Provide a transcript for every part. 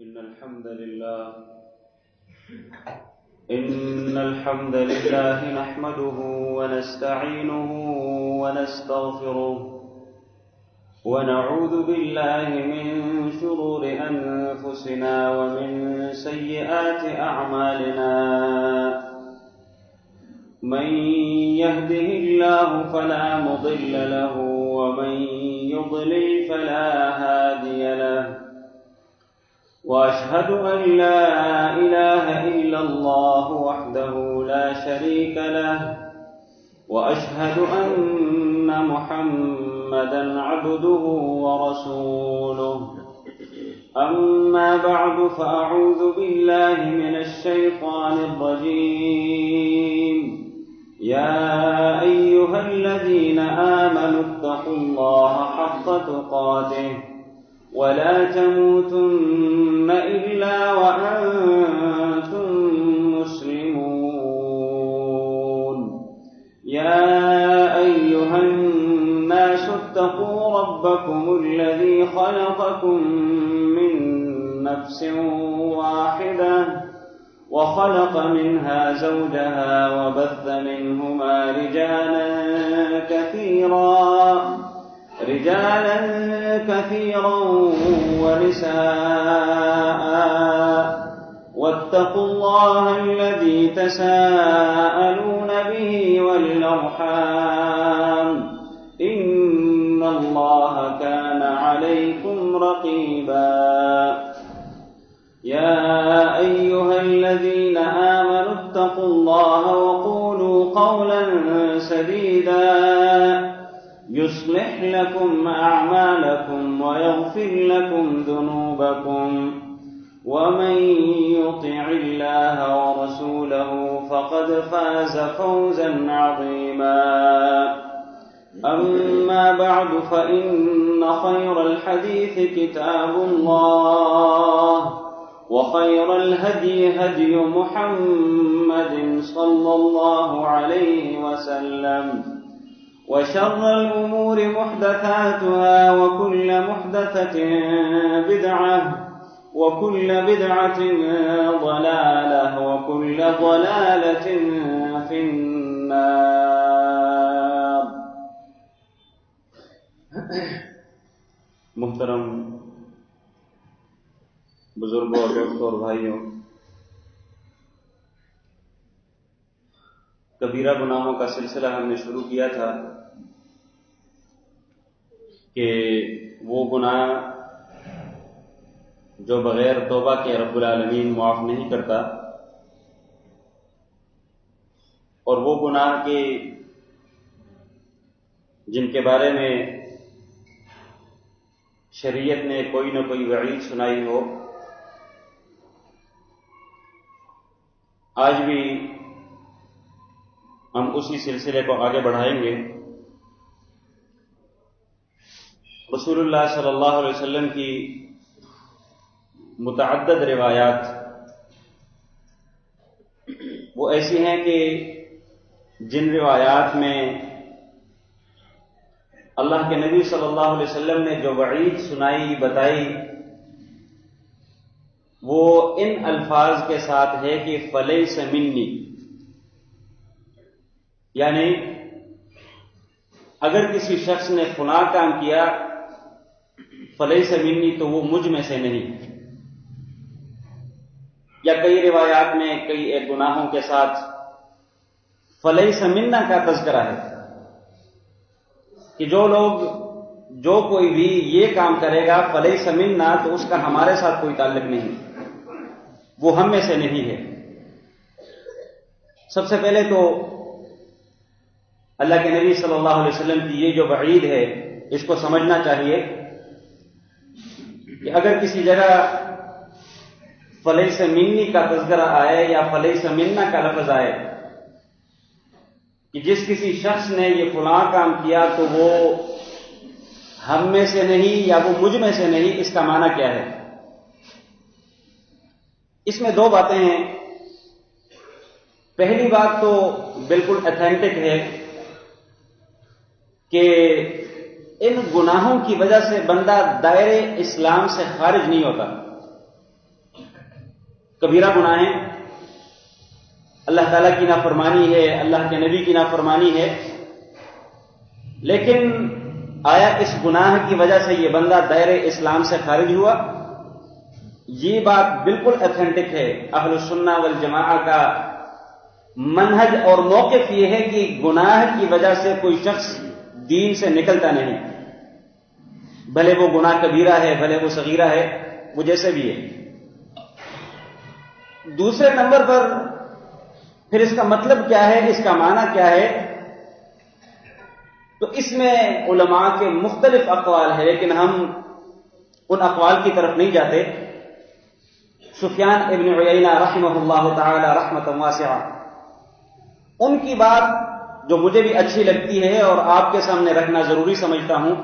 إن الحمد لله نحمده ونستعينه ونستغفره ونعوذ بالله من شرور أنفسنا ومن سيئات أعمالنا من يهده الله فلا مضل له ومن يضلل فلا هادي له وأشهد أن لا إله إلا الله وحده لا شريك له وأشهد أن محمدًا عبده ورسوله أما بعد فأعوذ بالله من الشيطان الرجيم يا أيها الذين آمنوا اتقوا الله حق تقاته ولا تموتن إلا وأنتم مسلمون يا أيها الناس اتقوا ربكم الذي خلقكم من نفس واحدة وخلق منها زوجها وبث منهما رجالا كثيرا ونساء واتقوا الله الذي تساءلون به والأرحام إن الله كان عليكم رقيبا يا أيها الذين آمنوا اتقوا الله وقولوا قولا سديدا يصلح لكم أعمالكم ويغفر لكم ذنوبكم ومن يطع الله ورسوله فقد فاز فوزا عظيما أما بعد فإن خير الحديث كتاب الله وخير الهدي هدي محمد صلى الله عليه وسلم وشر الأمور محدثاتها وكل محدثة بدعة وكل بدعة ضلالة وكل ضلالة في النار. محترم بزرگوں اور دوستوں اور بھائیوں، کبیرہ گناہوں کا سلسلہ ہم نے شروع کیا تھا کہ وہ گناہ جو بغیر توبہ کے رب العالمین معاف نہیں کرتا، اور وہ گناہ کے جن کے بارے میں شریعت نے کوئی نہ کوئی وعید سنائی ہو. آج بھی ہم اسی سلسلے کو آگے بڑھائیں گے. رسول اللہ صلی اللہ علیہ وسلم کی متعدد روایات وہ ایسی ہیں کہ جن روایات میں اللہ کے نبی صلی اللہ علیہ وسلم نے جو وعید سنائی بتائی وہ ان الفاظ کے ساتھ ہے کہ فلیس منی، یعنی اگر کسی شخص نے فلاں کام کیا فلیس منی تو وہ مجھ میں سے نہیں. یا کئی روایات میں کئی ایک گناہوں کے ساتھ فلیس منا کا تذکرہ ہے کہ جو کوئی بھی یہ کام کرے گا فلیس منا تو اس کا ہمارے ساتھ کوئی تعلق نہیں، وہ ہم میں سے نہیں ہے. سب سے پہلے تو اللہ کے نبی صلی اللہ علیہ وسلم کی یہ جو وعید ہے اس کو سمجھنا چاہیے کہ اگر کسی جگہ فلیس منی کا تذکرہ آئے یا فلیس منا کا لفظ آئے کہ جس کسی شخص نے یہ فلاں کام کیا تو وہ ہم میں سے نہیں یا وہ مجھ میں سے نہیں، اس کا معنی کیا ہے؟ اس میں دو باتیں ہیں. پہلی بات تو بالکل ایتھینٹک ہے کہ ان گناہوں کی وجہ سے بندہ دائرے اسلام سے خارج نہیں ہوتا. کبیرہ گناہیں، اللہ تعالیٰ کی نافرمانی ہے، اللہ کے نبی کی نافرمانی ہے، لیکن آیا اس گناہ کی وجہ سے یہ بندہ دائرے اسلام سے خارج ہوا؟ یہ بات بالکل اتھینٹک ہے۔ اہل السنہ والجماعہ کا منہج اور موقف یہ ہے کہ گناہ کی وجہ سے کوئی شخص دین سے نکلتا نہیں، بھلے وہ گناہ کبیرہ ہے، بھلے وہ صغیرہ ہے، وہ جیسے بھی ہے۔ دوسرے نمبر پر پھر اس کا مطلب کیا ہے، اس کا معنی کیا ہے؟ تو اس میں علماء کے مختلف اقوال ہیں، لیکن ہم ان اقوال کی طرف نہیں جاتے۔ سفیان ابن عیینہ رحمہ اللہ تعالی رحمۃ واسعہ، ان کی بات جو مجھے بھی اچھی لگتی ہے اور آپ کے سامنے رکھنا ضروری سمجھتا ہوں،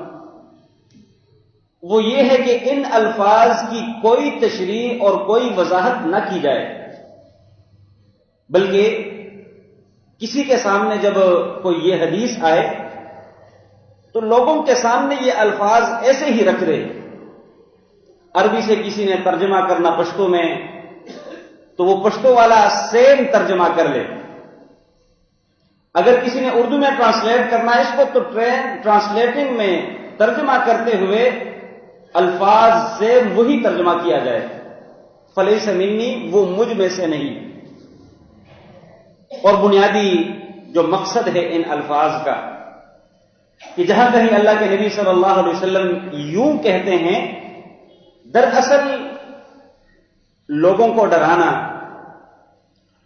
وہ یہ ہے کہ ان الفاظ کی کوئی تشریح اور کوئی وضاحت نہ کی جائے، بلکہ کسی کے سامنے جب کوئی یہ حدیث آئے تو لوگوں کے سامنے یہ الفاظ ایسے ہی رکھ رہے۔ عربی سے کسی نے ترجمہ کرنا پشتو میں، تو وہ پشتو والا سیم ترجمہ کر لے۔ اگر کسی نے اردو میں ٹرانسلیٹ کرنا ہے اس کو، تو ٹرانسلیٹنگ میں ترجمہ کرتے ہوئے الفاظ سے وہی ترجمہ کیا جائے، فلیس منی، وہ مجھ میں سے نہیں۔ اور بنیادی جو مقصد ہے ان الفاظ کا، کہ جہاں کہیں اللہ کے نبی صلی اللہ علیہ وسلم یوں کہتے ہیں، دراصل لوگوں کو ڈرانا،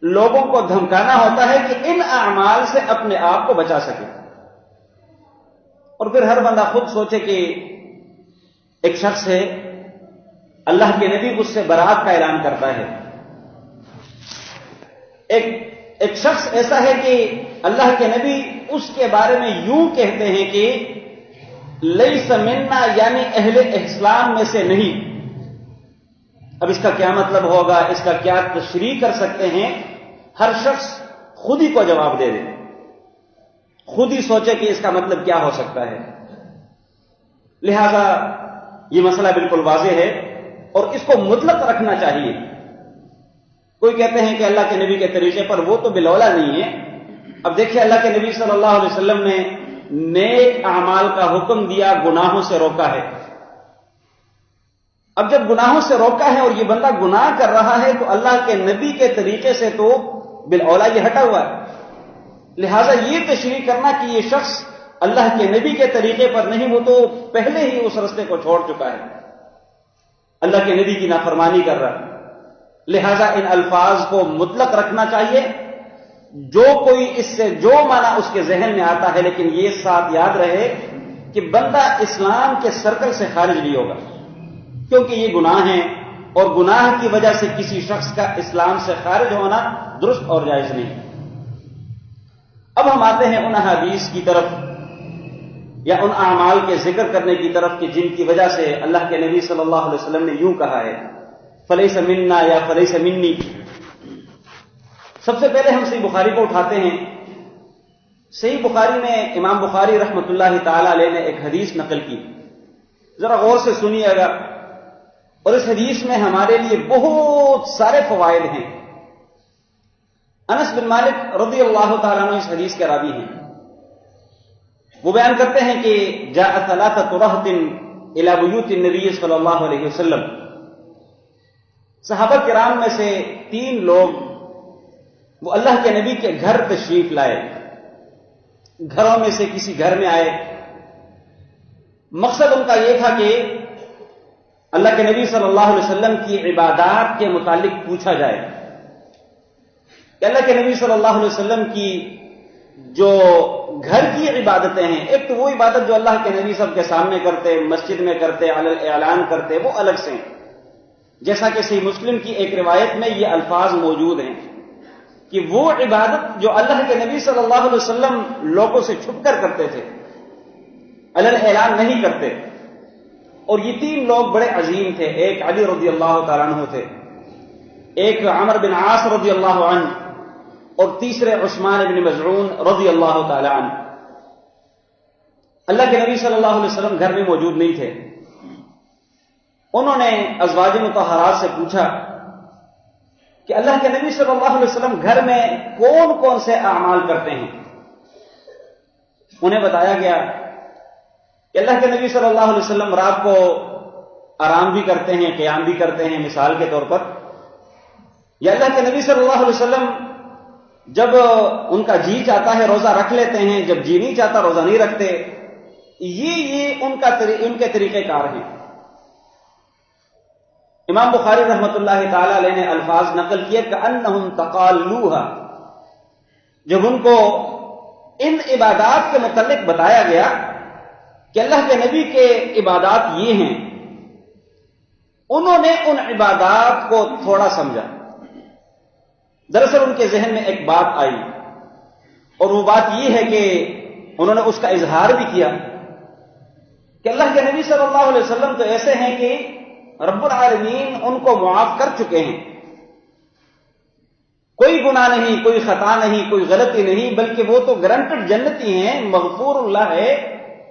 لوگوں کو دھمکانا ہوتا ہے کہ ان اعمال سے اپنے آپ کو بچا سکے۔ اور پھر ہر بندہ خود سوچے کہ ایک شخص ہے، اللہ کے نبی اس سے برات کا اعلان کرتا ہے، ایک شخص ایسا ہے کہ اللہ کے نبی اس کے بارے میں یوں کہتے ہیں کہ لیس منا، یعنی اہل اسلام میں سے نہیں۔ اب اس کا کیا مطلب ہوگا، اس کا کیا تشریح کر سکتے ہیں؟ ہر شخص خود ہی کو جواب دے دے، خود ہی سوچے کہ اس کا مطلب کیا ہو سکتا ہے۔ لہذا یہ مسئلہ بالکل واضح ہے اور اس کو مطلق رکھنا چاہیے۔ کوئی کہتے ہیں کہ اللہ کے نبی کے طریقے پر، وہ تو بالاولیٰ نہیں ہے۔ اب دیکھیے، اللہ کے نبی صلی اللہ علیہ وسلم نے نیک اعمال کا حکم دیا، گناہوں سے روکا ہے۔ اب جب گناہوں سے روکا ہے اور یہ بندہ گناہ کر رہا ہے، تو اللہ کے نبی کے طریقے سے تو بالاولیٰ یہ ہٹا ہوا ہے۔ لہذا یہ تشریح کرنا کہ یہ شخص اللہ کے نبی کے طریقے پر نہیں، وہ تو پہلے ہی اس رستے کو چھوڑ چکا ہے، اللہ کے نبی کی نافرمانی کر رہا ہے۔ لہذا ان الفاظ کو مطلق رکھنا چاہیے، جو کوئی اس سے جو معنی اس کے ذہن میں آتا ہے، لیکن یہ ساتھ یاد رہے کہ بندہ اسلام کے سرکل سے خارج نہیں ہوگا، کیونکہ یہ گناہ ہیں، اور گناہ کی وجہ سے کسی شخص کا اسلام سے خارج ہونا درست اور جائز نہیں۔ اب ہم آتے ہیں ان احادیث کی طرف یا ان اعمال کے ذکر کرنے کی طرف کہ جن کی وجہ سے اللہ کے نبی صلی اللہ علیہ وسلم نے یوں کہا ہے، فلیس منا یا فلیس منی۔ سب سے پہلے ہم صحیح بخاری کو اٹھاتے ہیں۔ صحیح بخاری میں امام بخاری رحمۃ اللہ تعالی علیہ نے ایک حدیث نقل کی، ذرا غور سے سنیے گا، اور اس حدیث میں ہمارے لیے بہت سارے فوائد ہیں۔ انس بن مالک رضی اللہ تعالیٰ عنہ اس حدیث کے راوی ہیں۔ وہ بیان کرتے ہیں کہ جاء ثلاثة رہط الى بیوت النبی صلی اللہ علیہ وسلم، صحابہ کرام میں سے 3 لوگ وہ اللہ کے نبی کے گھر تشریف لائے، گھروں میں سے کسی گھر میں آئے۔ مقصد ان کا یہ تھا کہ اللہ کے نبی صلی اللہ علیہ وسلم کی عبادات کے متعلق پوچھا جائے کہ اللہ کے نبی صلی اللہ علیہ وسلم کی جو گھر کی عبادتیں ہیں، ایک تو وہ عبادت جو اللہ کے نبی سب کے سامنے کرتے، مسجد میں کرتے، اعلان کرتے، وہ الگ سے ہیں۔ جیسا کہ صحیح مسلم کی ایک روایت میں یہ الفاظ موجود ہیں کہ وہ عبادت جو اللہ کے نبی صلی اللہ علیہ وسلم لوگوں سے چھپ کر کرتے تھے، اعلان نہیں کرتے۔ اور یہ 3 لوگ بڑے عظیم تھے، ایک علی رضی اللہ تعالیٰ عنہ تھے، ایک عمر بن عاص رضی اللہ عنہ، اور تیسرے عثمان بن مظعون رضی اللہ تعالی عنہ۔ اللہ کے نبی صلی اللہ علیہ وسلم گھر میں موجود نہیں تھے۔ انہوں نے ازواج مطہرات سے پوچھا کہ اللہ کے نبی صلی اللہ علیہ وسلم گھر میں کون کون سے اعمال کرتے ہیں. انہیں بتایا گیا کہ اللہ کے نبی صلی اللہ علیہ وسلم رات کو آرام بھی کرتے ہیں، قیام بھی کرتے ہیں. مثال کے طور پر، یا اللہ کے نبی صلی اللہ علیہ وسلم جب ان کا جی چاہتا ہے روزہ رکھ لیتے ہیں، جب جی نہیں چاہتا روزہ نہیں رکھتے. یہ ان کے طریقہ کار ہیں. امام بخاری رحمۃ اللہ تعالی علیہ نے الفاظ نقل کیے کہ انہم تقالوها، جب ان کو ان عبادات کے متعلق بتایا گیا کہ اللہ کے نبی کے عبادات یہ ہیں، انہوں نے ان عبادات کو تھوڑا سمجھا. دراصل ان کے ذہن میں ایک بات آئی، اور وہ بات یہ ہے کہ انہوں نے اس کا اظہار بھی کیا کہ اللہ کے نبی صلی اللہ علیہ وسلم تو ایسے ہیں کہ رب العالمین ان کو معاف کر چکے ہیں. کوئی گناہ نہیں، کوئی خطا نہیں، کوئی غلطی نہیں، بلکہ وہ تو گرانٹڈ جنتی ہیں، مغفور اللہ ہے،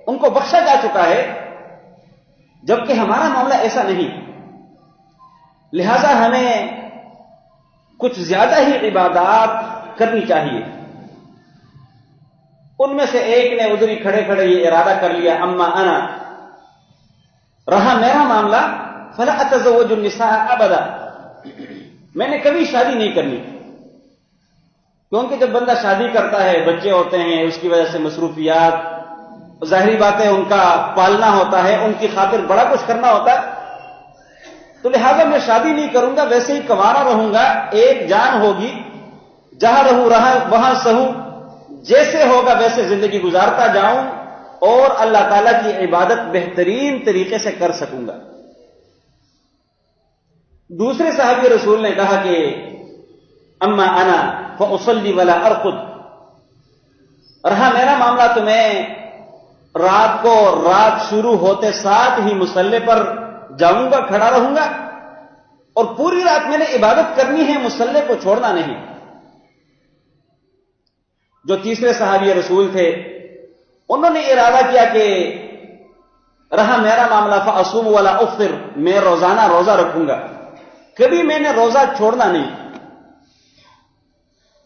ان کو بخشا جا چکا ہے. جبکہ ہمارا معاملہ ایسا نہیں، لہذا ہمیں کچھ زیادہ ہی عبادات کرنی چاہیے. ان میں سے ایک نے ادھر ہی کھڑے کھڑے یہ ارادہ کر لیا، اما انا، رہا میرا معاملہ، فلا اتزوج النساء ابدا، میں نے کبھی شادی نہیں کرنی. کیونکہ جب بندہ شادی کرتا ہے، بچے ہوتے ہیں، اس کی وجہ سے مصروفیات، ظاہری بات ہے ان کا پالنا ہوتا ہے، ان کی خاطر بڑا کچھ کرنا ہوتا ہے. تو لہذا میں شادی نہیں کروں گا، ویسے ہی کنوارا رہوں گا. ایک جان ہوگی، جہاں رہوں وہاں سہوں، جیسے ہوگا ویسے زندگی گزارتا جاؤں اور اللہ تعالیٰ کی عبادت بہترین طریقے سے کر سکوں گا. دوسرے صحابی رسول نے کہا کہ اما انا فاصلی ولا ارقد، رہا میرا معاملہ تو میں رات شروع ہوتے ساتھ ہی مصلی پر جاؤں گا، کھڑا رہوں گا، اور پوری رات میں نے عبادت کرنی ہے، مصلی کو چھوڑنا نہیں. جو تیسرے صحابی رسول تھے انہوں نے ارادہ کیا کہ رہا میرا معاملہ فاصوم ولا افطر، میں روزانہ روزہ رکھوں گا، کبھی میں نے روزہ چھوڑنا نہیں.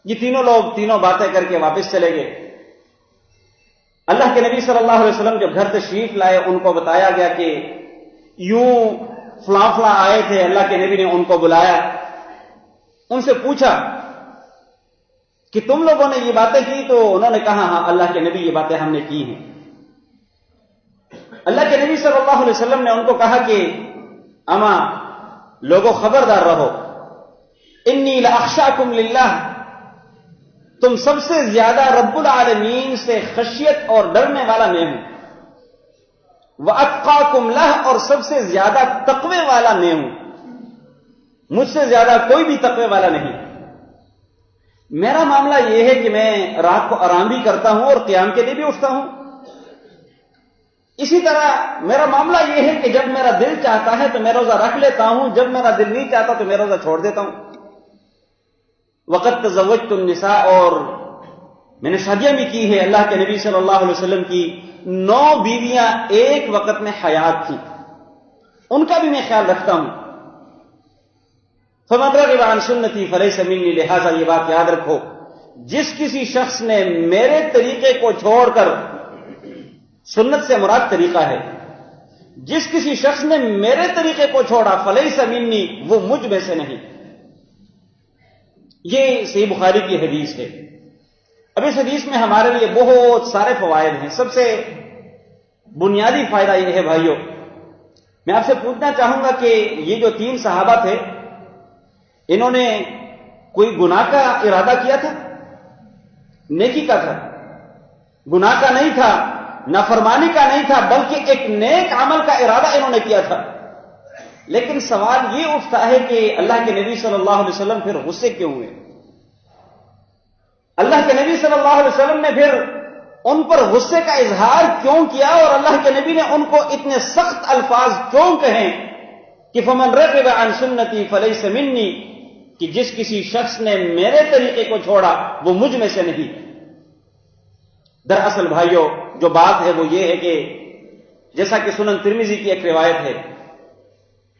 یہ تینوں لوگ تینوں باتیں کر کے واپس چلے گئے. اللہ کے نبی صلی اللہ علیہ وسلم جب گھر تشریف لائے، ان کو بتایا گیا کہ یوں فلاں فلاں آئے تھے، اللہ کے نبی نے ان کو بلایا، ان سے پوچھا کہ تم لوگوں نے یہ باتیں کی؟ تو انہوں نے کہا ہاں اللہ کے نبی یہ باتیں ہم نے کی ہیں. اللہ کے نبی صلی اللہ علیہ وسلم نے ان کو کہا کہ اما لوگوں خبردار رہو، انی لاخشاکم للہ، تم سب سے زیادہ رب العالمین سے خشیت اور ڈرنے والا میں ہوں. وَأَتْقَاكُمْ لَهُ، اور سب سے زیادہ تقوی والا میں ہوں، مجھ سے زیادہ کوئی بھی تقوی والا نہیں. میرا معاملہ یہ ہے کہ میں رات کو آرام بھی کرتا ہوں اور قیام کے لیے بھی اٹھتا ہوں. اسی طرح میرا معاملہ یہ ہے کہ جب میرا دل چاہتا ہے تو میں روزہ رکھ لیتا ہوں، جب میرا دل نہیں چاہتا تو میں روزہ چھوڑ دیتا ہوں. وقت تزوجت النساء، اور میں نے شادیاں بھی کی ہے. اللہ کے نبی صلی اللہ علیہ وسلم کی 9 بیویاں ایک وقت میں حیات تھیں، ان کا بھی میں خیال رکھتا ہوں. فمن رغب عن سنتی فلیس منی، لہذا یہ بات یاد رکھو، جس کسی شخص نے میرے طریقے کو چھوڑ کر، سنت سے مراد طریقہ ہے، جس کسی شخص نے میرے طریقے کو چھوڑا فلیس منی، وہ مجھ میں سے نہیں. یہ صحیح بخاری کی حدیث ہے. اب اس حدیث میں ہمارے لیے بہت سارے فوائد ہیں. سب سے بنیادی فائدہ یہ ہے بھائیوں، میں آپ سے پوچھنا چاہوں گا کہ یہ جو 3 صحابہ تھے، انہوں نے کوئی گناہ کا ارادہ کیا تھا؟ نیکی کا تھا، گناہ کا نہیں تھا، نافرمانی کا نہیں تھا، بلکہ ایک نیک عمل کا ارادہ انہوں نے کیا تھا. لیکن سوال یہ اٹھتا ہے کہ اللہ کے نبی صلی اللہ علیہ وسلم پھر غصے کیوں ہوئے؟ اللہ کے نبی صلی اللہ علیہ وسلم نے پھر ان پر غصے کا اظہار کیوں کیا، اور اللہ کے نبی نے ان کو اتنے سخت الفاظ کیوں کہیں کہ فمن رغب عن سنتی فلیس منی، کہ جس کسی شخص نے میرے طریقے کو چھوڑا وہ مجھ میں سے نہیں. دراصل بھائیوں جو بات ہے وہ یہ ہے کہ جیسا کہ سنن ترمذی کی ایک روایت ہے،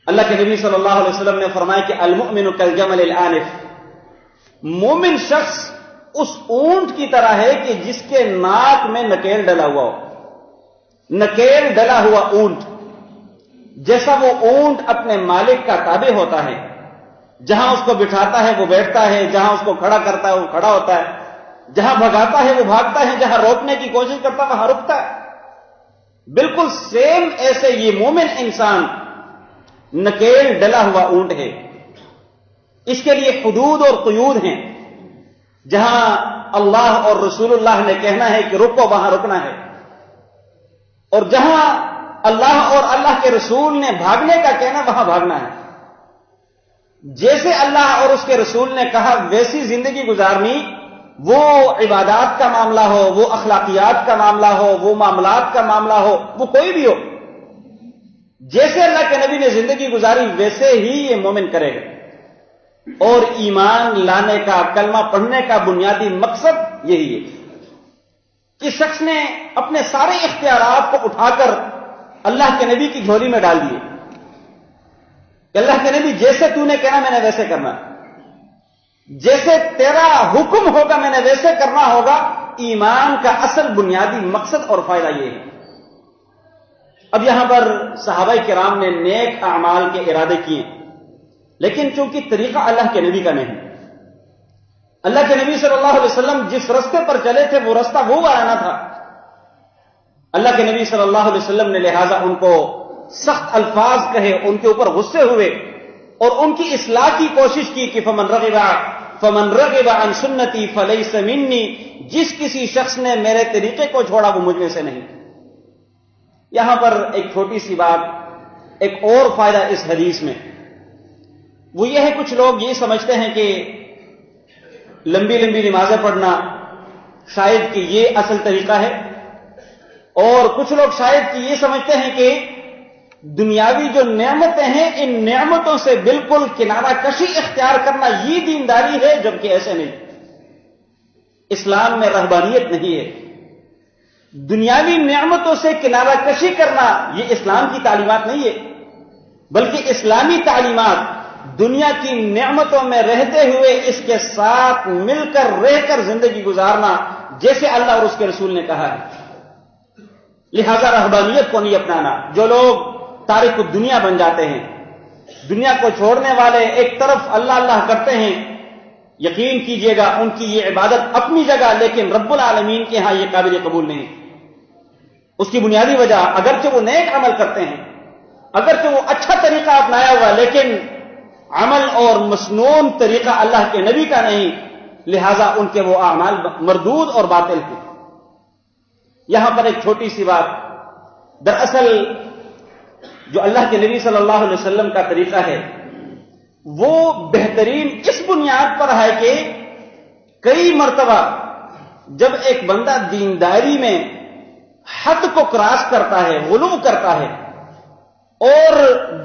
اللہ کے نبی صلی اللہ علیہ وسلم نے فرمایا کہ المؤمن کالجمل الآنف، مومن شخص اس اونٹ کی طرح ہے کہ جس کے ناک میں نکیل ڈلا ہوا ہو. نکیل ڈلا ہوا اونٹ، جیسا وہ اونٹ اپنے مالک کا تابع ہوتا ہے، جہاں اس کو بٹھاتا ہے وہ بیٹھتا ہے، جہاں اس کو کھڑا کرتا ہے وہ کھڑا ہوتا ہے، جہاں بھگاتا ہے وہ بھاگتا ہے، جہاں روکنے کی کوشش کرتا ہے وہاں رکتا ہے. بالکل سیم ایسے یہ مومن انسان نکیل ڈلا ہوا اونٹ ہے. اس کے لیے حدود اور قیود ہیں. جہاں اللہ اور رسول اللہ نے کہنا ہے کہ رکو وہاں رکنا ہے، اور جہاں اللہ اور اللہ کے رسول نے بھاگنے کا کہنا وہاں بھاگنا ہے. جیسے اللہ اور اس کے رسول نے کہا ویسی زندگی گزارنی، وہ عبادات کا معاملہ ہو، وہ اخلاقیات کا معاملہ ہو، وہ معاملات کا معاملہ ہو، وہ کوئی بھی ہو، جیسے اللہ کے نبی نے زندگی گزاری ویسے ہی یہ مومن کرے گا. اور ایمان لانے کا، کلمہ پڑھنے کا بنیادی مقصد یہی ہے کہ شخص نے اپنے سارے اختیارات کو اٹھا کر اللہ کے نبی کی جھولی میں ڈال دیے کہ اللہ کے نبی جیسے تو نے کہنا میں نے ویسے کرنا، جیسے تیرا حکم ہوگا میں نے ویسے کرنا ہوگا. ایمان کا اصل بنیادی مقصد اور فائدہ یہ ہے. اب یہاں پر صحابہ کرام نے نیک اعمال کے ارادے کیے، لیکن چونکہ طریقہ اللہ کے نبی کا نہیں. اللہ کے نبی صلی اللہ علیہ وسلم جس رستے پر چلے تھے وہ رستہ وہ والا تھا. اللہ کے نبی صلی اللہ علیہ وسلم نے لہذا ان کو سخت الفاظ کہے، ان کے اوپر غصے ہوئے اور ان کی اصلاح کی کوشش کی کہ فمن رغب عن سنتی فلیس منی، جس کسی شخص نے میرے طریقے کو چھوڑا وہ مجھ میں سے نہیں. یہاں پر ایک چھوٹی سی بات، ایک اور فائدہ اس حدیث میں، وہ یہ ہے کچھ لوگ یہ سمجھتے ہیں کہ لمبی لمبی نمازیں پڑھنا شاید کہ یہ اصل طریقہ ہے، اور کچھ لوگ شاید کہ یہ سمجھتے ہیں کہ دنیاوی جو نعمتیں ہیں ان نعمتوں سے بالکل کنارہ کشی اختیار کرنا یہ دینداری ہے، جبکہ ایسے نہیں. اسلام میں رہبانیت نہیں ہے. دنیاوی نعمتوں سے کنارہ کشی کرنا یہ اسلام کی تعلیمات نہیں ہے، بلکہ اسلامی تعلیمات دنیا کی نعمتوں میں رہتے ہوئے اس کے ساتھ مل کر رہ کر زندگی گزارنا، جیسے اللہ اور اس کے رسول نے کہا ہے. لہذا رہبانیت کو نہیں اپنانا. جو لوگ تارک الدنیا بن جاتے ہیں، دنیا کو چھوڑنے والے ایک طرف اللہ اللہ کرتے ہیں، یقین کیجئے گا ان کی یہ عبادت اپنی جگہ، لیکن رب العالمین کے ہاں یہ قابل قبول نہیں. اس کی بنیادی وجہ اگرچہ وہ نیک عمل کرتے ہیں، اگرچہ وہ اچھا طریقہ اپنایا ہوا، لیکن عمل اور مسنون طریقہ اللہ کے نبی کا نہیں، لہذا ان کے وہ اعمال مردود اور باطل ہیں. یہاں پر ایک چھوٹی سی بات، دراصل جو اللہ کے نبی صلی اللہ علیہ وسلم کا طریقہ ہے وہ بہترین اس بنیاد پر ہے کہ کئی مرتبہ جب ایک بندہ دینداری میں حد کو کراس کرتا ہے، غلو کرتا ہے، اور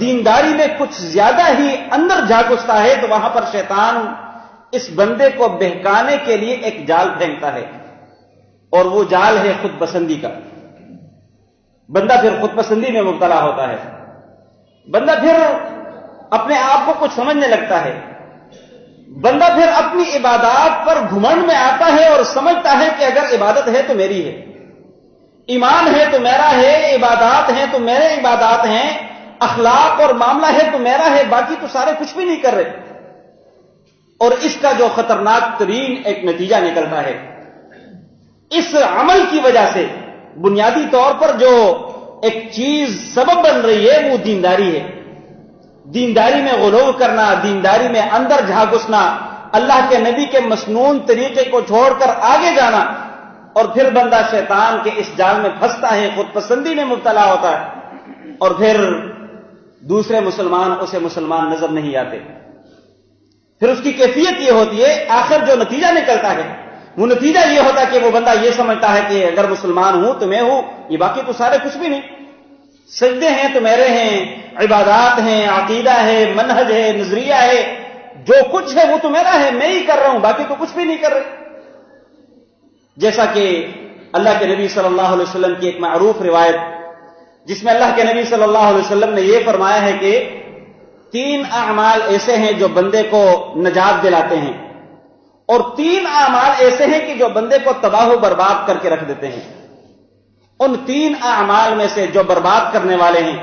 دینداری میں کچھ زیادہ ہی اندر جا گھستا ہے، تو وہاں پر شیطان اس بندے کو بہکانے کے لیے ایک جال پھینکتا ہے، اور وہ جال ہے خود پسندی کا. بندہ پھر خود پسندی میں مبتلا ہوتا ہے، بندہ پھر اپنے آپ کو کچھ سمجھنے لگتا ہے، بندہ پھر اپنی عبادات پر گھمنڈ میں آتا ہے اور سمجھتا ہے کہ اگر عبادت ہے تو میری ہے، ایمان ہے تو میرا ہے، عبادات ہیں تو میرے عبادات ہیں، اخلاق اور معاملہ ہے تو میرا ہے، باقی تو سارے کچھ بھی نہیں کر رہے. اور اس کا جو خطرناک ترین ایک نتیجہ نکلتا ہے، اس عمل کی وجہ سے بنیادی طور پر جو ایک چیز سبب بن رہی ہے وہ دینداری ہے. دینداری میں غلو کرنا، دینداری میں اندر جھا گھسنا، اللہ کے نبی کے مسنون طریقے کو چھوڑ کر آگے جانا، اور پھر بندہ شیطان کے اس جال میں پھنستا ہے، خود پسندی میں مبتلا ہوتا ہے، اور پھر دوسرے مسلمان اسے مسلمان نظر نہیں آتے. پھر اس کی کیفیت یہ ہوتی ہے، آخر جو نتیجہ نکلتا ہے وہ نتیجہ یہ ہوتا ہے کہ وہ بندہ یہ سمجھتا ہے کہ اگر مسلمان ہوں تو میں ہوں، یہ باقی تو سارے کچھ بھی نہیں. سجدے ہیں تو میرے ہیں، عبادات ہیں، عقیدہ ہے، منہج ہے، نظریہ ہے، جو کچھ ہے وہ تو میرا ہے، میں ہی کر رہا ہوں، باقی تو کچھ بھی نہیں کر رہے. جیسا کہ اللہ کے نبی صلی اللہ علیہ وسلم کی ایک معروف روایت، جس میں اللہ کے نبی صلی اللہ علیہ وسلم نے یہ فرمایا ہے کہ 3 اعمال ایسے ہیں جو بندے کو نجات دلاتے ہیں، اور 3 اعمال ایسے ہیں کہ جو بندے کو تباہ و برباد کر کے رکھ دیتے ہیں۔ ان 3 اعمال میں سے جو برباد کرنے والے ہیں،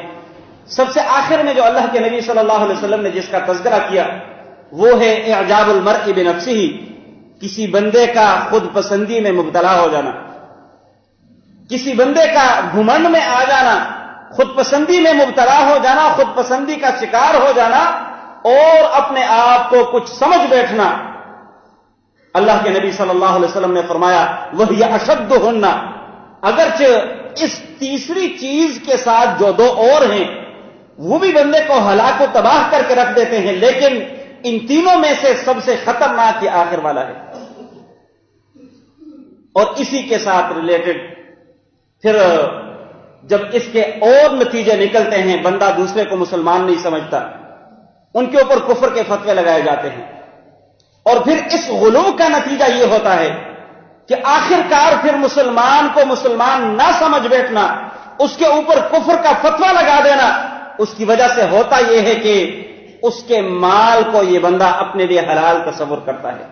سب سے آخر میں جو اللہ کے نبی صلی اللہ علیہ وسلم نے جس کا تذکرہ کیا وہ ہے اعجاب المرء بنفسہ، کسی بندے کا خود پسندی میں مبتلا ہو جانا، کسی بندے کا گھمنڈ میں آ جانا، خود پسندی میں مبتلا ہو جانا، خود پسندی کا شکار ہو جانا اور اپنے آپ کو کچھ سمجھ بیٹھنا۔ اللہ کے نبی صلی اللہ علیہ وسلم نے فرمایا وہی اشدہن، اگرچہ اس تیسری چیز کے ساتھ جو 2 اور ہیں وہ بھی بندے کو ہلاک و تباہ کر کے رکھ دیتے ہیں، لیکن ان تینوں میں سے سب سے خطرناک یہ آخر والا ہے۔ اور اسی کے ساتھ ریلیٹڈ پھر جب اس کے اور نتیجے نکلتے ہیں، بندہ دوسرے کو مسلمان نہیں سمجھتا، ان کے اوپر کفر کے فتوے لگائے جاتے ہیں، اور پھر اس غلو کا نتیجہ یہ ہوتا ہے کہ آخر کار پھر مسلمان کو مسلمان نہ سمجھ بیٹھنا، اس کے اوپر کفر کا فتویٰ لگا دینا، اس کی وجہ سے ہوتا یہ ہے کہ اس کے مال کو یہ بندہ اپنے لیے حلال تصور کرتا ہے،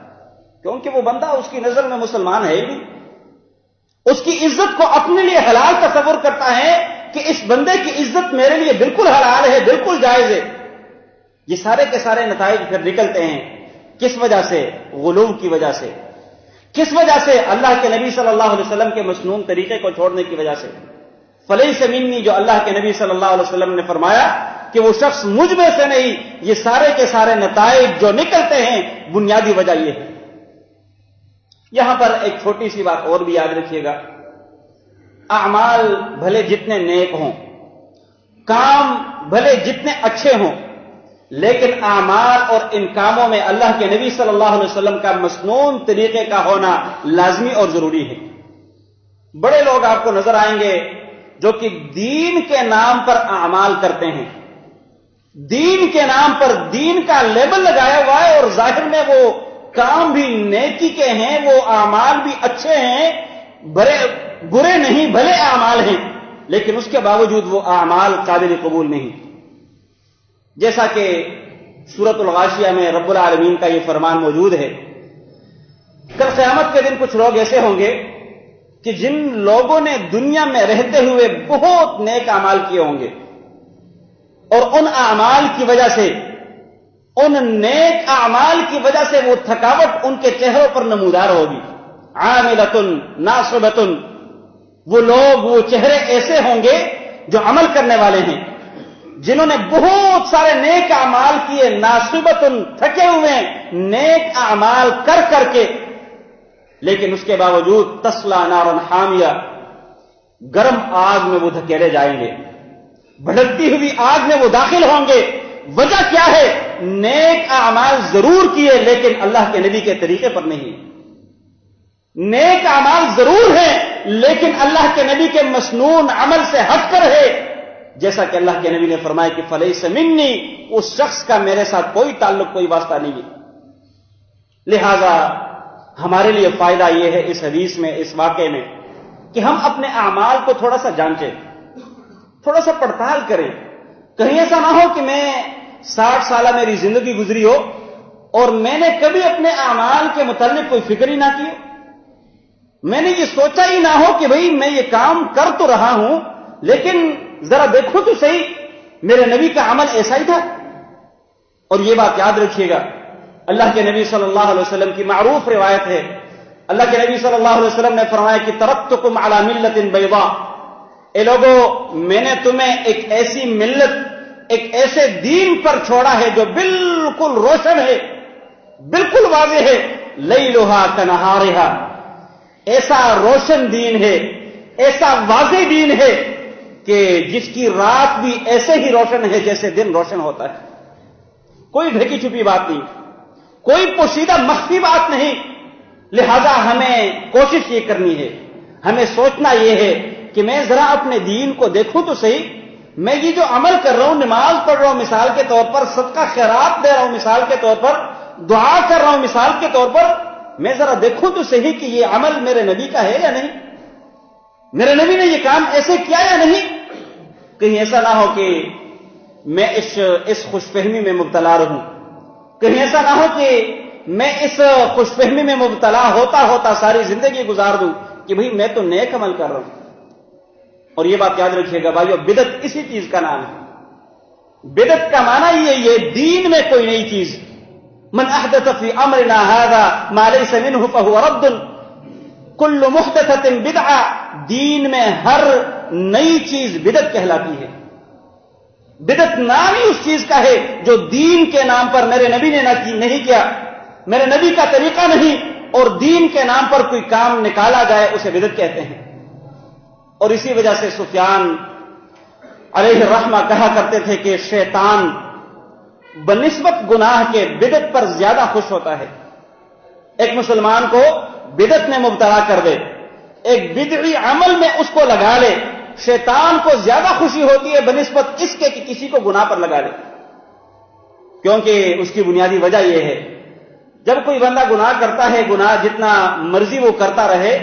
کیونکہ وہ بندہ اس کی نظر میں مسلمان ہے ہی نہیں، اس کی عزت کو اپنے لیے حلال تصور کرتا ہے کہ اس بندے کی عزت میرے لیے بالکل حلال ہے، بالکل جائز ہے۔ یہ سارے کے سارے نتائج پھر نکلتے ہیں کس وجہ سے؟ غلو کی وجہ سے۔ کس وجہ سے؟ اللہ کے نبی صلی اللہ علیہ وسلم کے مسنون طریقے کو چھوڑنے کی وجہ سے۔ فلیس منی، جو اللہ کے نبی صلی اللہ علیہ وسلم نے فرمایا کہ وہ شخص مجھ میں سے نہیں، یہ سارے کے سارے نتائج جو نکلتے ہیں بنیادی وجہ یہ ہے۔ یہاں پر ایک چھوٹی سی بات اور بھی یاد رکھیے گا، اعمال بھلے جتنے نیک ہوں، کام بھلے جتنے اچھے ہوں، لیکن اعمال اور ان کاموں میں اللہ کے نبی صلی اللہ علیہ وسلم کا مسنون طریقے کا ہونا لازمی اور ضروری ہے۔ بڑے لوگ آپ کو نظر آئیں گے جو کہ دین کے نام پر اعمال کرتے ہیں، دین کے نام پر دین کا لیبل لگایا ہوا ہے، اور ظاہر میں وہ کام بھی نیکی کے ہیں، وہ اعمال بھی اچھے ہیں، برے نہیں، بھلے اعمال ہیں، لیکن اس کے باوجود وہ اعمال قابل قبول نہیں۔ جیسا کہ سورۃ الغاشیہ میں رب العالمین کا یہ فرمان موجود ہے، کل قیامت کے دن کچھ لوگ ایسے ہوں گے کہ جن لوگوں نے دنیا میں رہتے ہوئے بہت نیک اعمال کیے ہوں گے، اور ان اعمال کی وجہ سے، ان نیک اعمال کی وجہ سے وہ تھکاوٹ ان کے چہروں پر نمودار ہوگی۔ عاملۃ ناصبۃ، وہ لوگ، وہ چہرے ایسے ہوں گے جو عمل کرنے والے ہیں، جنہوں نے بہت سارے نیک اعمال کیے، ناصبۃ، تھکے ہوئے نیک اعمال کر کر کے، لیکن اس کے باوجود تصلا نارا حامیہ، گرم آگ میں وہ دھکیلے جائیں گے، بھڑکتی ہوئی آگ میں وہ داخل ہوں گے۔ وجہ کیا ہے؟ نیک اعمال ضرور کیے لیکن اللہ کے نبی کے طریقے پر نہیں، نیک اعمال ضرور ہیں لیکن اللہ کے نبی کے مسنون عمل سے ہٹ کر ہے، جیسا کہ اللہ کے نبی نے فرمایا کہ فلیس منی، اس شخص کا میرے ساتھ کوئی تعلق، کوئی واسطہ نہیں ہے۔ لہذا ہمارے لیے فائدہ یہ ہے اس حدیث میں، اس واقعے میں، کہ ہم اپنے اعمال کو تھوڑا سا جانچیں، تھوڑا سا پڑتال کریں۔ کہیں ایسا نہ ہو کہ میں 60 سالہ میری زندگی گزری ہو اور میں نے کبھی اپنے اعمال کے متعلق کوئی فکر ہی نہ کی، میں نے یہ سوچا ہی نہ ہو کہ بھئی میں یہ کام کر تو رہا ہوں لیکن ذرا دیکھو تو صحیح میرے نبی کا عمل ایسا ہی تھا۔ اور یہ بات یاد رکھیے گا، اللہ کے نبی صلی اللہ علیہ وسلم کی معروف روایت ہے، اللہ کے نبی صلی اللہ علیہ وسلم نے فرمایا کہ ترکتکم علی ملت بیضاء، اے لوگو میں نے تمہیں ایک ایسی ملت، ایک ایسے دین پر چھوڑا ہے جو بالکل روشن ہے، بالکل واضح ہے، لیلھا کنہارھا، ایسا روشن دین ہے، ایسا واضح دین ہے کہ جس کی رات بھی ایسے ہی روشن ہے جیسے دن روشن ہوتا ہے، کوئی ڈھکی چھپی بات نہیں، کوئی پوشیدہ مخفی بات نہیں۔ لہذا ہمیں کوشش یہ کرنی ہے، ہمیں سوچنا یہ ہے کہ میں ذرا اپنے دین کو دیکھوں تو صحیح، میں یہ جو عمل کر رہا ہوں، نماز پڑھ رہا ہوں مثال کے طور پر، صدقہ خیرات دے رہا ہوں مثال کے طور پر، دعا کر رہا ہوں مثال کے طور پر، میں ذرا دیکھوں تو صحیح کہ یہ عمل میرے نبی کا ہے یا نہیں، میرے نبی نے یہ کام ایسے کیا یا نہیں۔ کہیں ایسا نہ ہو کہ میں اس خوش فہمی میں مبتلا رہوں. کہیں ایسا نہ ہو کہ میں اس خوش فہمی میں مبتلا ہوتا ساری زندگی گزار دوں کہ بھئی میں تو نیک عمل کر رہا ہوں. اور یہ بات یاد رکھیے گا بھائیو، بدعت اسی چیز کا نام ہے. بدعت کا معنی یہ دین میں کوئی نئی چیز. من احدث فی امرنا ھذا ما لیس منہ فہو رد. کل محدثۃ بدعہ، دین میں ہر نئی چیز بدعت کہلاتی ہے. بدعت نام ہی اس چیز کا ہے جو دین کے نام پر میرے نبی نے نہیں کیا، میرے نبی کا طریقہ نہیں، اور دین کے نام پر کوئی کام نکالا جائے اسے بدعت کہتے ہیں. اور اسی وجہ سے سفیان علیہ الرحمہ کہا کرتے تھے کہ شیطان بنسبت گناہ کے بدعت پر زیادہ خوش ہوتا ہے. ایک مسلمان کو بدعت میں مبتلا کر دے، ایک بدعی عمل میں اس کو لگا لے، شیطان کو زیادہ خوشی ہوتی ہے بنسبت اس کے کہ کسی کو گناہ پر لگا لے. کیونکہ اس کی بنیادی وجہ یہ ہے، جب کوئی بندہ گناہ کرتا ہے، گناہ جتنا مرضی وہ کرتا رہے،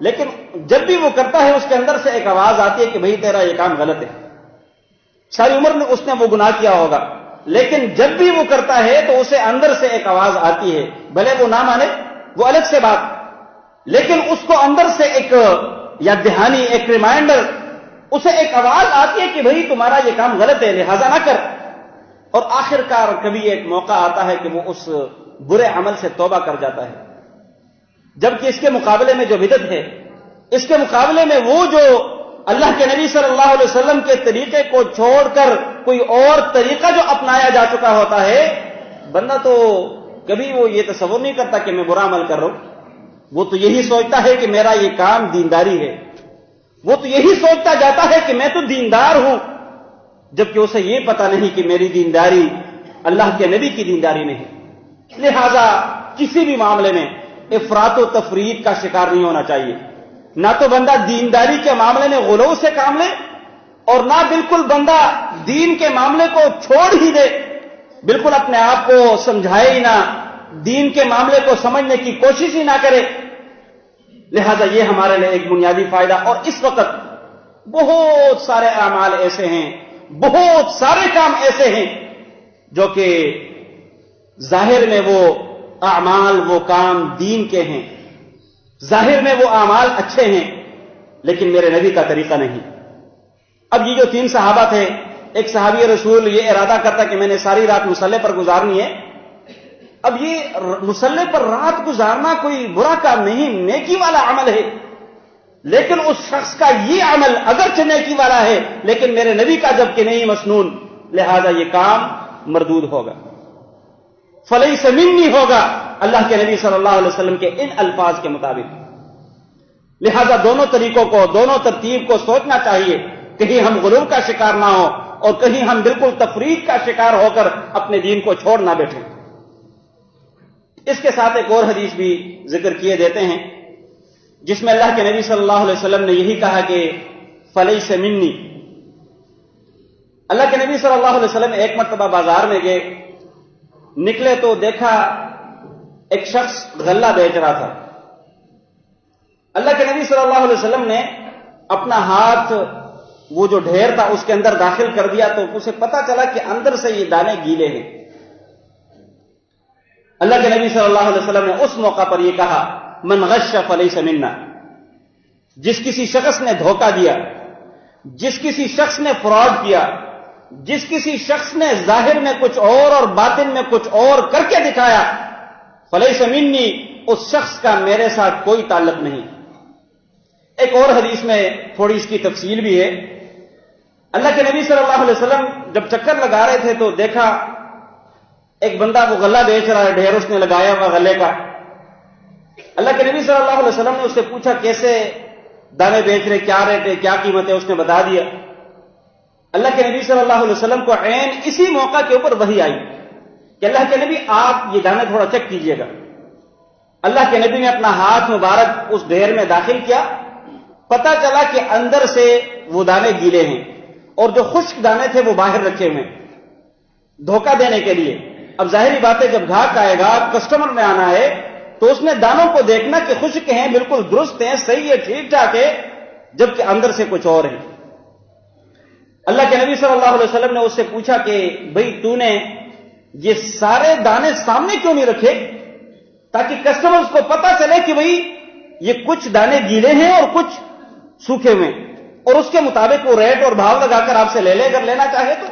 لیکن جب بھی وہ کرتا ہے اس کے اندر سے ایک آواز آتی ہے کہ بھئی تیرا یہ کام غلط ہے. ساری عمر میں اس نے وہ گناہ کیا ہوگا، لیکن جب بھی وہ کرتا ہے تو اسے اندر سے ایک آواز آتی ہے، بھلے وہ نہ مانے وہ الگ سے بات، لیکن اس کو اندر سے ایک یاد دہانی، ایک ریمائنڈر، اسے ایک آواز آتی ہے کہ بھئی تمہارا یہ کام غلط ہے لہذا نہ کر. اور آخر کار کبھی ایک موقع آتا ہے کہ وہ اس برے عمل سے توبہ کر جاتا ہے. جبکہ اس کے مقابلے میں جو بدعت ہے، اس کے مقابلے میں وہ جو اللہ کے نبی صلی اللہ علیہ وسلم کے طریقے کو چھوڑ کر کوئی اور طریقہ جو اپنایا جا چکا ہوتا ہے، بندہ تو کبھی وہ یہ تصور نہیں کرتا کہ میں برا عمل کر رہا ہوں. وہ تو یہی سوچتا ہے کہ میرا یہ کام دینداری ہے، وہ تو یہی سوچتا جاتا ہے کہ میں تو دیندار ہوں، جبکہ اسے یہ پتہ نہیں کہ میری دینداری اللہ کے نبی کی دینداری نہیں. لہذا کسی بھی معاملے میں افراط و تفریط کا شکار نہیں ہونا چاہیے. نہ تو بندہ دینداری کے معاملے میں غلو سے کام لے، اور نہ بالکل بندہ دین کے معاملے کو چھوڑ ہی دے، بالکل اپنے آپ کو سمجھائے ہی نہ، دین کے معاملے کو سمجھنے کی کوشش ہی نہ کرے. لہذا یہ ہمارے لیے ایک بنیادی فائدہ. اور اس وقت بہت سارے اعمال ایسے ہیں، بہت سارے کام ایسے ہیں جو کہ ظاہر میں وہ اعمال، وہ کام دین کے ہیں، ظاہر میں وہ اعمال اچھے ہیں، لیکن میرے نبی کا طریقہ نہیں. اب یہ جو 3 صحابہ تھے، ایک صحابی رسول یہ ارادہ کرتا کہ میں نے ساری رات مصلی پر گزارنی ہے. اب یہ مصلی پر رات گزارنا کوئی برا کام نہیں، نیکی والا عمل ہے، لیکن اس شخص کا یہ عمل اگرچہ نیکی والا ہے لیکن میرے نبی کا جبکہ نہیں مسنون، لہذا یہ کام مردود ہوگا، فلیس منی ہوگا، اللہ کے نبی صلی اللہ علیہ وسلم کے ان الفاظ کے مطابق. لہذا دونوں طریقوں کو، دونوں ترتیب کو سوچنا چاہیے، کہیں ہم غلو کا شکار نہ ہو اور کہیں ہم بالکل تفریط کا شکار ہو کر اپنے دین کو چھوڑ نہ بیٹھیں. اس کے ساتھ ایک اور حدیث بھی ذکر کیے دیتے ہیں جس میں اللہ کے نبی صلی اللہ علیہ وسلم نے یہی کہا کہ فلیس منی. اللہ کے نبی صلی اللہ علیہ وسلم ایک مرتبہ بازار میں گئے، نکلے تو دیکھا ایک شخص غلہ بیچ رہا تھا. اللہ کے نبی صلی اللہ علیہ وسلم نے اپنا ہاتھ وہ جو ڈھیر تھا اس کے اندر داخل کر دیا تو اسے پتا چلا کہ اندر سے یہ دانے گیلے ہیں. اللہ کے نبی صلی اللہ علیہ وسلم نے اس موقع پر یہ کہا من غش فلیس منا. جس کسی شخص نے دھوکہ دیا، جس کسی شخص نے فراڈ کیا، جس کسی شخص نے ظاہر میں کچھ اور باطن میں کچھ اور کر کے دکھایا، فلیس منی، اس شخص کا میرے ساتھ کوئی تعلق نہیں. ایک اور حدیث میں تھوڑی اس کی تفصیل بھی ہے. اللہ کے نبی صلی اللہ علیہ وسلم جب چکر لگا رہے تھے تو دیکھا ایک بندہ وہ غلہ بیچ رہا ہے، ڈھیر اس نے لگایا ہوا غلے کا. اللہ کے نبی صلی اللہ علیہ وسلم نے اس سے پوچھا کیسے دانے بیچ رہے، کیا ریٹ ہے، کیا قیمت ہے، اس نے بتا دیا. اللہ کے نبی صلی اللہ علیہ وسلم کو عین اسی موقع کے اوپر وحی آئی کہ اللہ کے نبی آپ یہ دانے تھوڑا چیک کیجئے گا. اللہ کے نبی نے اپنا ہاتھ مبارک اس ڈھیر میں داخل کیا، پتا چلا کہ اندر سے وہ دانے گیلے ہیں اور جو خشک دانے تھے وہ باہر رکھے ہوئے دھوکہ دینے کے لیے. اب ظاہری بات ہے جب گاہک آئے گا، کسٹمر میں آنا ہے تو اس نے دانوں کو دیکھنا کہ خشک ہیں، بالکل درست ہیں، صحیح ہے، ٹھیک ٹھاک ہے، جبکہ اندر سے کچھ اور ہے. اللہ کے نبی صلی اللہ علیہ وسلم نے اس سے پوچھا کہ بھئی تو نے یہ سارے دانے سامنے کیوں نہیں رکھے تاکہ کسٹمرز کو پتا چلے کہ بھئی یہ کچھ دانے گیلے ہیں اور کچھ سوکھے ہوئے اور اس کے مطابق وہ ریٹ اور بھاؤ لگا کر آپ سے لے اگر لینا چاہے تو،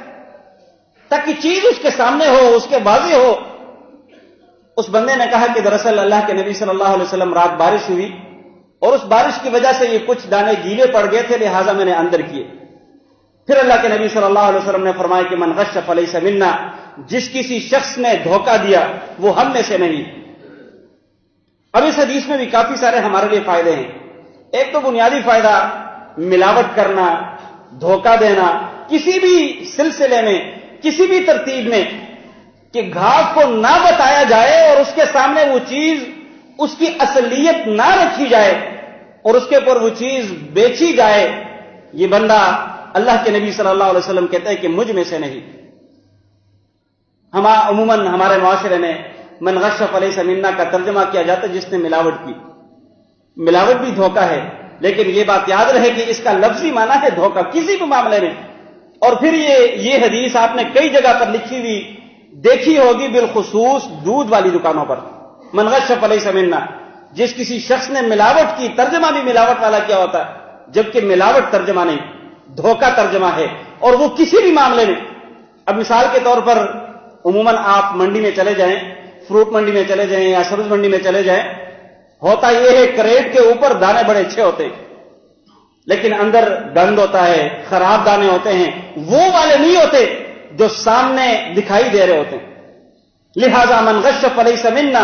تاکہ چیز اس کے سامنے ہو، اس کے واضح ہو۔ اس بندے نے کہا کہ دراصل اللہ کے نبی صلی اللہ علیہ وسلم رات بارش ہوئی اور اس بارش کی وجہ سے یہ کچھ دانے گیلے پڑ گئے تھے، لہٰذا میں نے اندر کیے۔ پھر اللہ کے نبی صلی اللہ علیہ وسلم نے فرمایا کہ من غش فلیس منا، جس کسی شخص نے دھوکہ دیا وہ ہم میں سے نہیں۔ اب اس حدیث میں بھی کافی سارے ہمارے لیے فائدے ہیں۔ ایک تو بنیادی فائدہ ملاوٹ کرنا، دھوکہ دینا، کسی بھی سلسلے میں، کسی بھی ترتیب میں، کہ گھاس کو نہ بتایا جائے اور اس کے سامنے وہ چیز، اس کی اصلیت نہ رکھی جائے اور اس کے اوپر وہ چیز بیچی جائے، یہ بندہ اللہ کے نبی صلی اللہ علیہ وسلم کہتے ہیں کہ مجھ میں سے نہیں۔ عموماً ہمارے معاشرے میں من غش فلیس منا کا ترجمہ کیا جاتا ہے جس نے ملاوٹ کی۔ ملاوٹ بھی دھوکہ ہے، لیکن یہ بات یاد رہے کہ اس کا لفظی معنی ہے دھوکہ کسی بھی معاملے میں۔ اور پھر یہ حدیث آپ نے کئی جگہ پر لکھی ہوئی دیکھی ہوگی، بالخصوص دودھ والی دکانوں پر، من غش فلیس منا، جس کسی شخص نے ملاوٹ کی، ترجمہ بھی ملاوٹ والا کیا ہوتا ہے، جبکہ ملاوٹ ترجمہ نہیں، دھوکہ ترجمہ ہے، اور وہ کسی بھی معاملے میں۔ اب مثال کے طور پر عموماً آپ منڈی میں چلے جائیں، فروٹ منڈی میں چلے جائیں یا سبز منڈی میں چلے جائیں، ہوتا یہ ہے کریٹ کے اوپر دانے بڑے اچھے ہوتے ہیں لیکن اندر گند ہوتا ہے، خراب دانے ہوتے ہیں، وہ والے نہیں ہوتے جو سامنے دکھائی دے رہے ہوتے ہیں۔ لہذا من غش فلیس منا،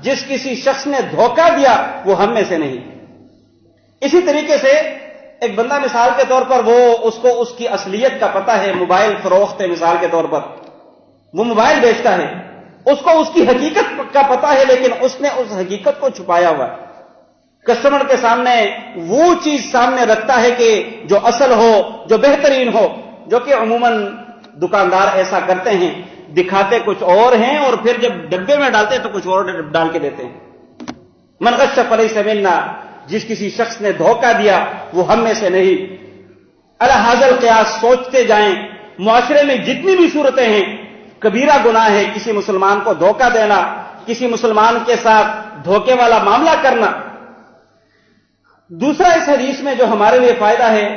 جس کسی شخص نے دھوکہ دیا وہ ہم میں سے نہیں۔ اسی طریقے سے ایک بندہ مثال کے طور پر اس کو اس کی اصلیت کا پتہ ہے، موبائل فروخت ہے مثال کے طور پر، وہ موبائل بیچتا ہے، اس کو اس کی حقیقت کا پتہ ہے لیکن اس نے اس حقیقت کو چھپایا ہوا ہے۔ کسٹمر کے سامنے وہ چیز سامنے رکھتا ہے کہ جو اصل ہو، جو بہترین ہو، جو کہ عموماً دکاندار ایسا کرتے ہیں، دکھاتے کچھ اور ہیں اور پھر جب ڈبے میں ڈالتے ہیں تو کچھ اور ڈال کے دیتے ہیں۔ من غش فلیس منا، جس کسی شخص نے دھوکہ دیا وہ ہم میں سے نہیں۔ علی ھذا القیاس سوچتے جائیں، معاشرے میں جتنی بھی صورتیں ہیں، کبیرہ گناہ ہے کسی مسلمان کو دھوکہ دینا، کسی مسلمان کے ساتھ دھوکے والا معاملہ کرنا۔ دوسرا اس حدیث میں جو ہمارے لیے فائدہ ہے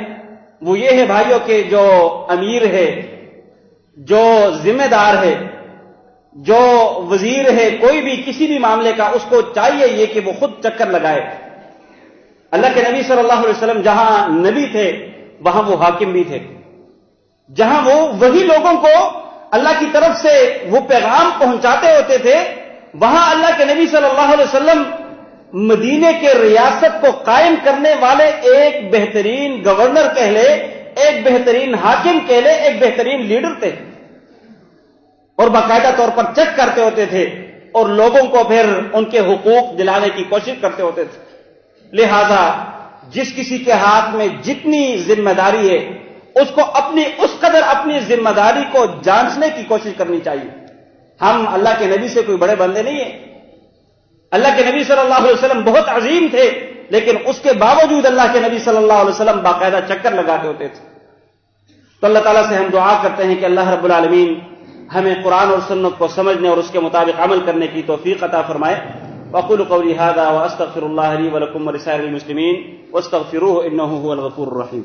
وہ یہ ہے بھائیوں کہ جو امیر ہے، جو ذمہ دار ہے، جو وزیر ہے، کوئی بھی کسی بھی معاملے کا، اس کو چاہیے یہ کہ وہ خود چکر لگائے۔ اللہ کے نبی صلی اللہ علیہ وسلم جہاں نبی تھے وہاں وہ حاکم بھی تھے، جہاں وہ وہی لوگوں کو اللہ کی طرف سے وہ پیغام پہنچاتے ہوتے تھے، وہاں اللہ کے نبی صلی اللہ علیہ وسلم مدینے کے ریاست کو قائم کرنے والے ایک بہترین گورنر کہہ لے، ایک بہترین حاکم کہہ لے، ایک بہترین لیڈر تھے، اور باقاعدہ طور پر چیک کرتے ہوتے تھے اور لوگوں کو پھر ان کے حقوق دلانے کی کوشش کرتے ہوتے تھے۔ لہذا جس کسی کے ہاتھ میں جتنی ذمہ داری ہے اس کو اس قدر اپنی ذمہ داری کو جانچنے کی کوشش کرنی چاہیے۔ ہم اللہ کے نبی سے کوئی بڑے بندے نہیں ہیں، اللہ کے نبی صلی اللہ علیہ وسلم بہت عظیم تھے، لیکن اس کے باوجود اللہ کے نبی صلی اللہ علیہ وسلم باقاعدہ چکر لگاتے ہوتے تھے۔ تو اللہ تعالیٰ سے ہم دعا کرتے ہیں کہ اللہ رب العالمین ہمیں قرآن اور سنت کو سمجھنے اور اس کے مطابق عمل کرنے کی توفیق عطا فرمائے۔ وأقول قولي هذا وأستغفر الله لي ولكم ولسائر المسلمين واستغفروه إنه هو الغفور الرحيم۔